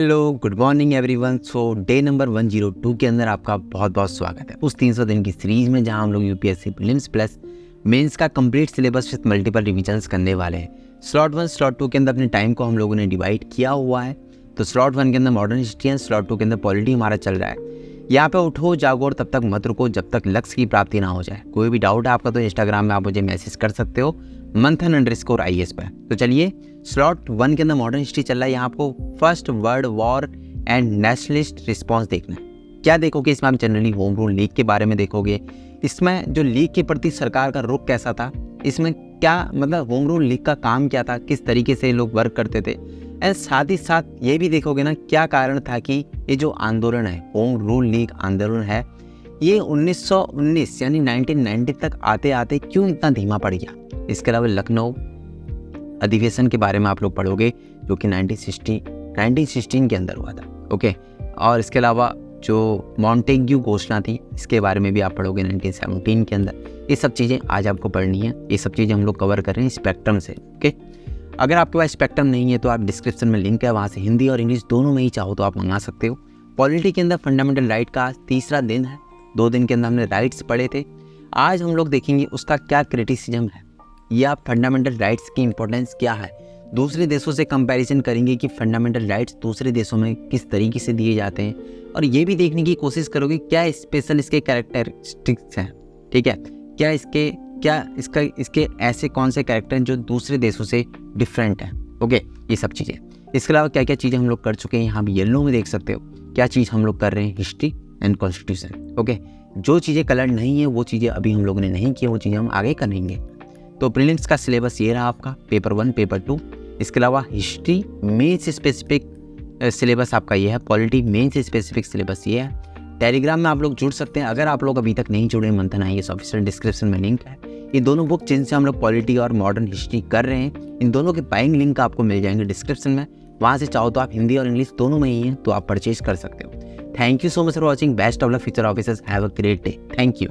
Hello good morning everyone. So day number 102 के अंदर आपका बहुत बहुत स्वागत है उस 300 दिन की सीरीज में, जहां हम लोग यूपीएससी प्रीलिम्स प्लस मेंस का complete syllabus with multiple revisions करने वाले हैं। स्लॉट 1 स्लॉट 2 के अंदर अपने टाइम को हम लोगों ने डिवाइड किया हुआ है। तो स्लॉट 1 के अंदर मॉडर्न हिस्ट्री है, स्लॉट 2 के अंदर पॉलिटी हमारा चल रहा है। यहाँ पे उठो जागो और तब तक मत रुको जब तक लक्ष्य की प्राप्ति ना हो जाए। कोई भी डाउट है आपका तो इंस्टाग्राम में आप मुझे मैसेज कर सकते हो मंथन_IS पर। तो चलिए, स्लॉट 1 के अंदर मॉडर्न हिस्ट्री चल रहा है। यहाँ आपको first world war and nationalist response देखना है। क्या देखोगे इसमें? आप जनरली होम रूल लीग के बारे में देखोगे। इसमें जो लीग के प्रति सरकार का रुख कैसा था, इसमें क्या मतलब होम रूल लीग का काम क्या था, किस तरीके से लोग वर्क करते थे, एंड साथ ही साथ ये भी देखोगे ना क्या कारण था कि ये जो आंदोलन है, होम रूल लीग आंदोलन है, ये 1919 यानी 1990 तक आते आते क्यों इतना धीमा पड़ गया। इसके अलावा लखनऊ अधिवेशन के बारे में आप लोग पढ़ोगे, जो कि 1916 के अंदर हुआ था। ओके, और इसके अलावा जो मॉन्टेग्यू घोषणा थी, इसके बारे में भी आप पढ़ोगे 1917 के अंदर। ये सब चीज़ें आज आपको पढ़नी है। ये सब चीज़ें हम लोग कवर कर रहे हैं स्पेक्ट्रम से। ओके, अगर आपके पास स्पेक्ट्रम नहीं है तो आप डिस्क्रिप्शन में लिंक है, वहाँ से हिंदी और इंग्लिश दोनों में ही चाहो तो आप मंगा सकते हो। पॉलिटी के अंदर फंडामेंटल राइट का आज तीसरा दिन है। 2 दिन के अंदर हमने राइट्स पढ़े थे। आज हम लोग देखेंगे उसका क्या क्रिटिसिज्म है या फंडामेंटल राइट्स की इंपॉर्टेंस क्या है। दूसरे देशों से कंपैरिजन करेंगे कि फंडामेंटल राइट्स दूसरे देशों में किस तरीके से दिए जाते हैं, और ये भी देखने की कोशिश करोगे क्या स्पेशल इसके कैरेक्टरिस्टिक्स हैं। ठीक है, इसके ऐसे कौन से कैरेक्टर हैं जो दूसरे देशों से डिफरेंट हैं। ओके, ये सब चीज़ें। इसके अलावा क्या क्या चीज़ें हम लोग कर चुके हैं, यहाँ भी येलो में देख सकते हो क्या चीज़ हम लोग कर रहे हैं, हिस्ट्री एंड कॉन्स्टिट्यूशन। ओके, जो चीज़ें कलर नहीं है वो चीज़ें अभी हम लोगों ने नहीं की, वो चीज़ें हम आगे करेंगे। तो प्रीलिम्स का सिलेबस ये रहा आपका, पेपर 1 पेपर 2। इसके अलावा हिस्ट्री मेंस स्पेसिफिक सिलेबस आपका ये है, पॉलिटी मेंस स्पेसिफिक सिलेबस ये है। टेलीग्राम में आप लोग जुड़ सकते हैं अगर आप लोग अभी तक नहीं जुड़े। मंथन_IS ऑफिशियल डिस्क्रिप्शन में लिंक है। ये दोनों बुक जिनसे हम लोग पॉलिटी और मॉडर्न हिस्ट्री कर रहे हैं, इन दोनों के बाइंग लिंक आपको मिल जाएंगे डिस्क्रिप्शन में। वहाँ से चाहो तो आप हिंदी और इंग्लिश दोनों में ही हैं तो आप परचेज कर सकते हो। Thank you so much for watching. Best of luck future officers. Have a great day. Thank you.